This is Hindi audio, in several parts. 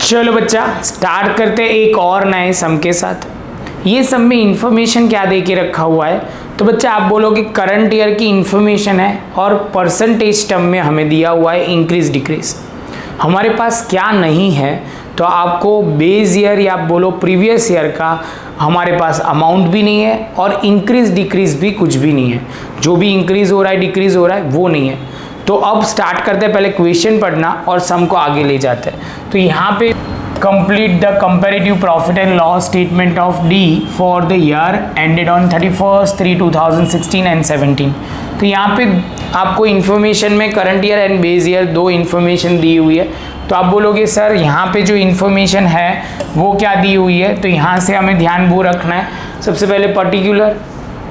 चलो बच्चा स्टार्ट करते हैं एक और नए सम के साथ। ये सम में इंफॉर्मेशन क्या दे के रखा हुआ है, तो बच्चा आप बोलोगे करंट ईयर की इंफॉर्मेशन है और परसेंटेज टर्म में हमें दिया हुआ है इंक्रीज डिक्रीज। हमारे पास क्या नहीं है, तो आपको बेस ईयर या आप बोलो प्रीवियस ईयर का हमारे पास अमाउंट भी नहीं है और इंक्रीज डिक्रीज भी कुछ भी नहीं है। जो भी इंक्रीज हो रहा है डिक्रीज हो रहा है वो नहीं है। तो अब स्टार्ट करते हैं, पहले क्वेश्चन पढ़ना और सम को आगे ले जाते हैं। तो यहाँ पे complete the comparative profit and loss statement of D for the year ended on 31/3/2016 and 17। तो यहाँ पे आपको इन्फॉर्मेशन में current year and base year दो इन्फॉर्मेशन दी हुई है। तो आप बोलोगे सर यहाँ पे जो इन्फॉर्मेशन है वो क्या दी हुई है, तो यहाँ से हमें ध्यान वो रखना है। सबसे पहले पर्टिकुलर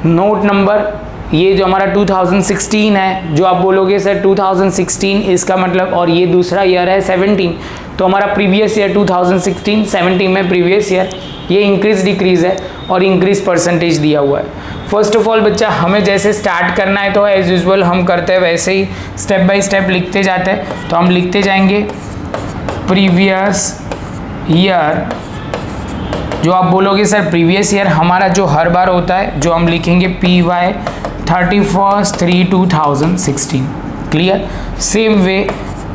नोट नंबर, ये जो हमारा 2016 है, जो आप बोलोगे सर 2016 इसका मतलब, और ये दूसरा ईयर है 17, तो हमारा प्रीवियस ईयर 2016 17 में प्रीवियस ईयर, ये इंक्रीज डिक्रीज है और इंक्रीज परसेंटेज दिया हुआ है। फर्स्ट ऑफ ऑल बच्चा हमें जैसे स्टार्ट करना है तो एज यूजुअल हम करते हैं वैसे ही स्टेप बाय स्टेप लिखते जाते हैं। तो हम लिखते जाएंगे प्रीवियस ईयर, जो आप बोलोगे सर प्रीवियस ईयर हमारा जो हर बार होता है, जो हम लिखेंगे PY 31/3/2016। क्लियर। सेम वे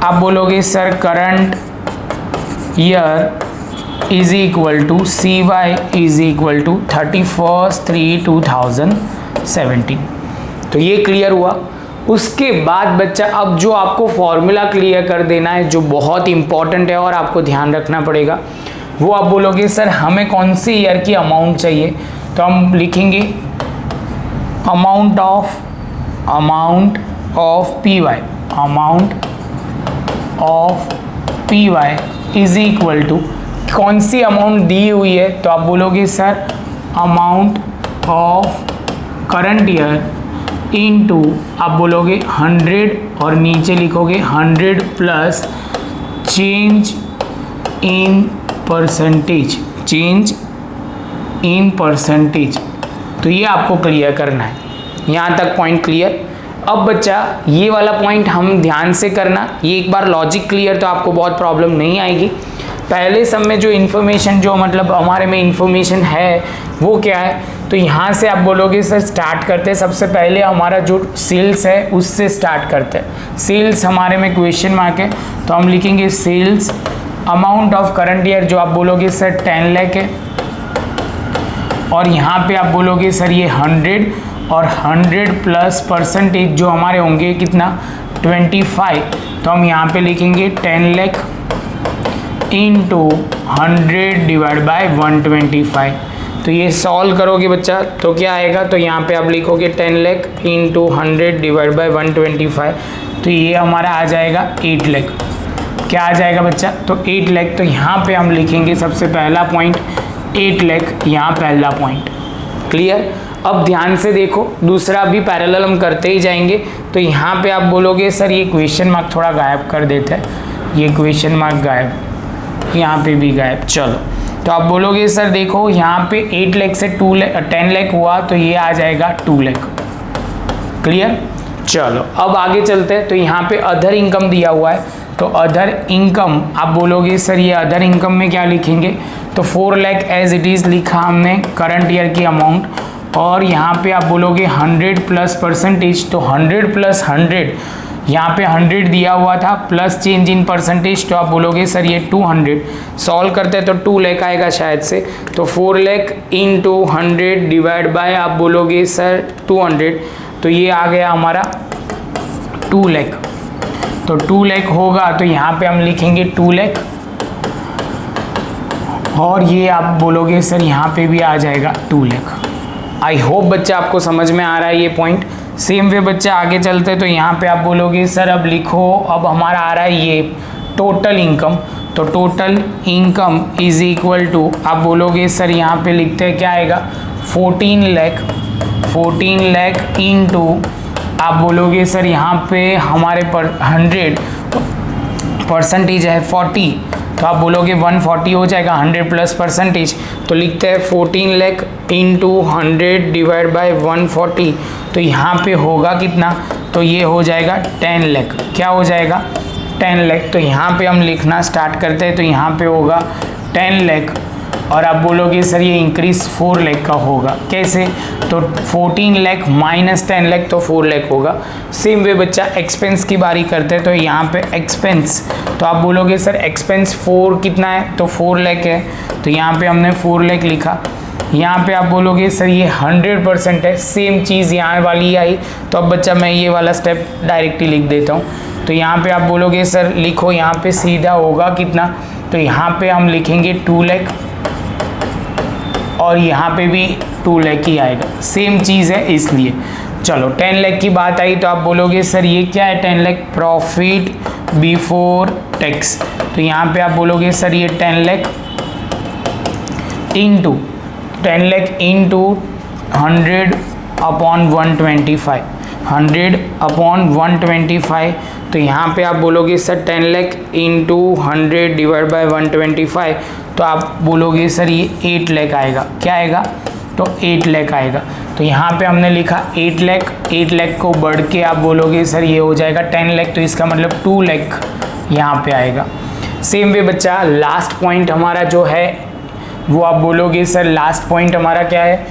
आप बोलोगे sir current year is equal to CY is equal to 31/3/2017। तो ये क्लियर हुआ। उसके बाद बच्चा अब जो आपको फॉर्मूला क्लियर कर देना है, जो बहुत इंपॉर्टेंट है और आपको ध्यान रखना पड़ेगा, वो आप बोलोगे सर हमें कौन सी ईयर की अमाउंट चाहिए, तो हम लिखेंगे amount of PY is equal to कौन सी अमाउंट दी हुई है, तो आप बोलोगे sir amount of current year into आप बोलोगे 100 और नीचे लिखोगे 100 प्लस चेंज इन परसेंटेज। तो ये आपको क्लियर करना है। यहाँ तक पॉइंट क्लियर। अब बच्चा ये वाला पॉइंट हम ध्यान से करना, ये एक बार लॉजिक क्लियर तो आपको बहुत प्रॉब्लम नहीं आएगी। पहले सब में जो इन्फॉर्मेशन, जो मतलब हमारे में इन्फॉर्मेशन है वो क्या है, तो यहाँ से आप बोलोगे सर स्टार्ट करते हैं। सबसे पहले हमारा जो सेल्स है उससे स्टार्ट करते हैं। सेल्स हमारे में क्वेश्चन मार्क है, तो हम लिखेंगे sales amount of current year, जो आप बोलोगे सर 10 लाख है, और यहाँ पे आप बोलोगे सर ये 100 और 100 प्लस परसेंटेज जो हमारे होंगे कितना 25। तो हम यहाँ पे लिखेंगे 10 लाख इंटू 100 डिवाइड बाय 125। तो ये सॉल्व करोगे बच्चा तो क्या आएगा, तो यहाँ पे आप लिखोगे 10 लाख इंटू 100 डिवाइड बाय 125। तो ये हमारा आ जाएगा 8 लाख। क्या आ जाएगा बच्चा, तो 8 लाख। तो यहाँ पे हम लिखेंगे सबसे पहला पॉइंट 8 लाख, यहाँ पहला पॉइंट। क्लियर। अब ध्यान से देखो, दूसरा भी पैरेलल हम करते ही जाएंगे। तो यहाँ पे आप बोलोगे सर ये क्वेश्चन मार्क थोड़ा गायब कर देते हैं, ये क्वेश्चन मार्क गायब, यहाँ पे भी गायब। चलो तो आप बोलोगे सर देखो यहाँ पे 8 लाख से 10 लाख हुआ, तो ये आ जाएगा 2 लाख। क्लियर। चलो अब आगे चलते हैं। तो यहाँ पे अदर इनकम दिया हुआ है, तो अदर इनकम आप बोलोगे सर ये अदर इनकम में क्या लिखेंगे, तो 4 लाख एज इट इज़ लिखा हमने करंट ईयर की अमाउंट, और यहाँ पे आप बोलोगे 100 प्लस परसेंटेज, तो 100 प्लस 100, यहाँ पे 100 दिया हुआ था प्लस चेंज इन परसेंटेज, तो आप बोलोगे सर ये 200। सॉल्व करते हैं तो 2 लाख आएगा शायद से, तो 4 लाख इंटू 100 डिवाइड बाय आप बोलोगे सर 200, तो ये आ गया हमारा 2 लाख। तो 2 लाख होगा, तो यहाँ पे हम लिखेंगे 2 लाख, और ये आप बोलोगे सर यहाँ पे भी आ जाएगा 2 लाख। आई होप बच्चा आपको समझ में आ रहा है ये पॉइंट। सेम वे बच्चा आगे चलते, तो यहाँ पे आप बोलोगे सर अब लिखो, अब हमारा आ रहा है ये टोटल इनकम, तो total income is equal to आप बोलोगे सर यहाँ पे लिखते हैं क्या आएगा 14 लाख इंटू आप बोलोगे सर यहाँ पे हमारे पर 100 परसेंटेज है 40, तो आप बोलोगे 140 हो जाएगा 100 प्लस परसेंटेज, तो लिखते हैं 14 लाख इंटू 100 डिवाइड बाय 140। तो यहाँ पे होगा कितना, तो ये हो जाएगा 10 लाख। क्या हो जाएगा 10 लाख। तो यहाँ पे हम लिखना स्टार्ट करते हैं, तो यहाँ पे होगा 10 लाख और आप बोलोगे सर ये इंक्रीज 4 लाख का होगा, कैसे? तो 14 लाख माइनस 10 लाख तो 4 लाख होगा। सेम वे बच्चा एक्सपेंस की बारी करते हैं, तो यहाँ पे एक्सपेंस, तो आप बोलोगे सर एक्सपेंस 4 कितना है? तो 4 लाख है, तो यहाँ पे हमने 4 लाख लिखा। यहाँ पे आप बोलोगे सर ये 100% है, सेम चीज़ यहाँ वाली आई, तो अब बच्चा मैं ये वाला स्टेप डायरेक्टली लिख देता हूँ। तो यहाँ पे आप बोलोगे सर लिखो, यहाँ पे सीधा होगा कितना? तो यहाँ पे हम लिखेंगे 2 लाख और यहाँ पे भी 2 लाख ही आएगा, सेम चीज़ है इसलिए। चलो 10 लाख की बात आई, तो आप बोलोगे सर ये क्या है? 10 लाख प्रॉफिट बिफोर टैक्स। तो यहाँ पे आप बोलोगे सर ये 10 लाख इंटू 10 लाख इंटू 100/125, 100/125। तो यहाँ पे आप बोलोगे सर 10 लाख इंटू 100/125, तो आप बोलोगे सर ये 8 लाख आएगा। क्या आएगा? तो 8 लाख आएगा। तो यहाँ पे हमने लिखा 8 लाख, 8 लाख को बढ़ के आप बोलोगे सर ये हो जाएगा 10 लाख, तो इसका मतलब 2 लाख यहाँ पे आएगा। सेम वे बच्चा लास्ट पॉइंट हमारा जो है वो आप बोलोगे सर लास्ट पॉइंट हमारा क्या है?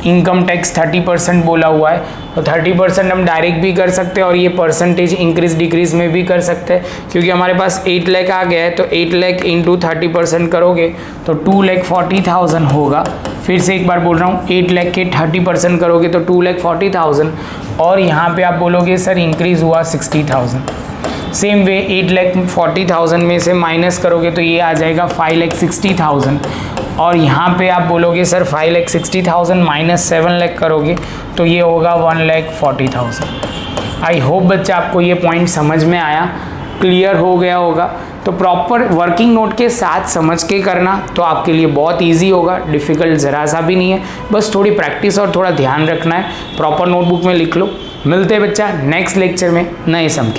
इनकम टैक्स 30% बोला हुआ है, तो 30% हम डायरेक्ट भी कर सकते हैं और ये परसेंटेज इंक्रीज डिक्रीज में भी कर सकते हैं, क्योंकि हमारे पास 8 लाख आ गया है। तो 8 लाख इंटू 30% करोगे तो 2,40,000 होगा। फिर से एक बार बोल रहा हूँ, 8 लाख के 30% करोगे तो 2,40,000 और यहाँ पे आप बोलोगे सर इंक्रीज हुआ 60,000। सेम वे 8,40,000 में से माइनस करोगे तो ये आ जाएगा 5,60,000 और यहाँ पे आप बोलोगे सर 5,60,000 माइनस 7 लाख करोगे तो ये होगा 1,40,000। आई होप बच्चा आपको ये पॉइंट समझ में आया, क्लियर हो गया होगा। तो प्रॉपर वर्किंग नोट के साथ समझ के करना तो आपके लिए बहुत इजी होगा, डिफ़िकल्ट ज़रा सा भी नहीं है, बस थोड़ी प्रैक्टिस और थोड़ा ध्यान रखना है। प्रॉपर नोटबुक में लिख लो। मिलते हैं बच्चा नेक्स्ट लेक्चर में नए सम के।